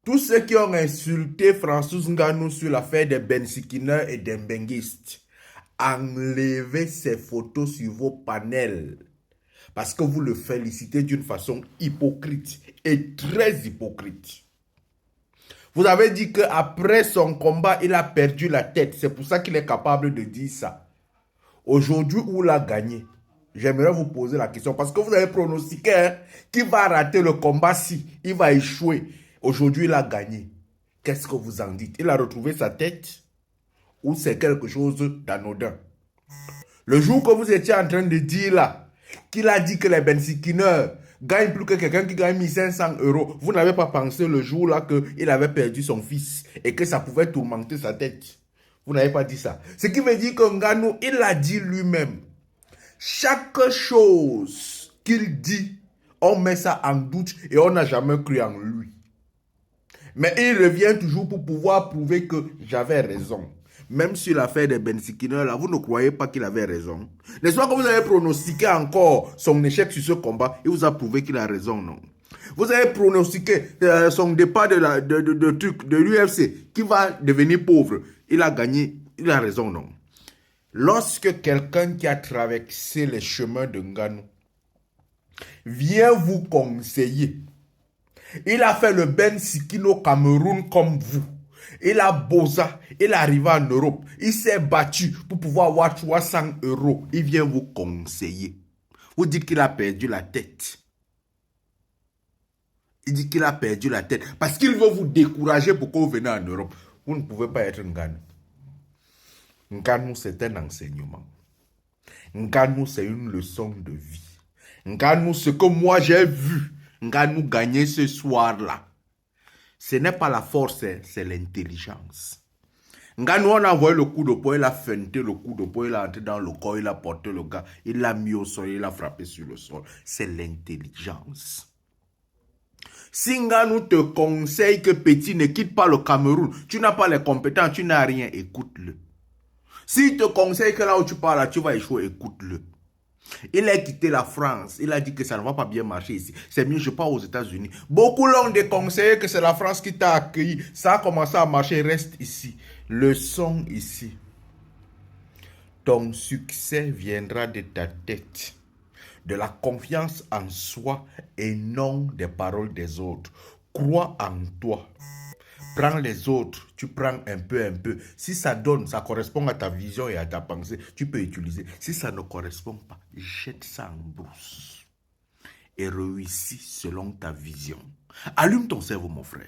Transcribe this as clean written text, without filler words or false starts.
Tous ceux qui ont insulté François Ngannou sur l'affaire des bensikineurs et des benguistes, enlevez ces photos sur vos panels. Parce que vous le félicitez d'une façon hypocrite et très hypocrite. Vous avez dit qu'après son combat, il a perdu la tête. C'est pour ça qu'il est capable de dire ça. Aujourd'hui, où il a gagné? J'aimerais vous poser la question. Parce que vous avez pronostiqué qu'il va rater le combat si il va échouer. Aujourd'hui, il a gagné. Qu'est-ce que vous en dites? Il a retrouvé sa tête? Ou c'est quelque chose d'anodin? Le jour que vous étiez en train de dire là, qu'il a dit que les bensikineurs gagnent plus que quelqu'un qui gagne 1500 euros, vous n'avez pas pensé le jour là qu'il avait perdu son fils et que ça pouvait tourmenter sa tête. Vous n'avez pas dit ça. Ce qui veut dire que Ngannou, il a dit lui-même. Chaque chose qu'il dit, on met ça en doute et on n'a jamais cru en lui. Mais il revient toujours pour pouvoir prouver que j'avais raison. Même sur l'affaire des bensikineurs, là, vous ne croyez pas qu'il avait raison. N'est-ce pas que vous avez pronostiqué encore son échec sur ce combat? Il vous a prouvé qu'il a raison, non? Vous avez pronostiqué son départ de l'UFC, qui va devenir pauvre. Il a gagné, il a raison, non? Lorsque quelqu'un qui a traversé les chemins de Ngannou vient vous conseiller, il a fait le Ben Sikino au Cameroun comme vous. Il a bossé, il est arrivé en Europe, il s'est battu pour pouvoir avoir 300 euros. Il vient vous conseiller. Vous dites qu'il a perdu la tête. Il dit qu'il a perdu la tête parce qu'il veut vous décourager pour que vous venez en Europe. Vous ne pouvez pas être Ngannou. Ngannou, c'est un enseignement. Ngannou, c'est une leçon de vie. Ngannou, ce que moi j'ai vu Ngannou gagner ce soir-là, ce n'est pas la force, c'est l'intelligence. Ngannou, on a envoyé le coup de poing, il a feinté le coup de poing, il a entré dans le corps, il a porté le gars, il l'a mis au sol, il a frappé sur le sol. C'est l'intelligence. Si Ngannou te conseille que Petit ne quitte pas le Cameroun, tu n'as pas les compétences, tu n'as rien, écoute-le. S'il te conseille que là où tu pars, là, tu vas échouer, écoute-le. Il a quitté la France. Il a dit que ça ne va pas bien marcher ici. C'est mieux, je pars aux États-Unis. Beaucoup l'ont déconseillé que c'est la France qui t'a accueilli. Ça a commencé à marcher, reste ici. Leçon ici. Ton succès viendra de ta tête, de la confiance en soi et non des paroles des autres. Crois en toi. Prends les autres, tu prends un peu. Si ça donne, ça correspond à ta vision et à ta pensée, tu peux utiliser. Si ça ne correspond pas, jette ça en brousse et réussis selon ta vision. Allume ton cerveau, mon frère.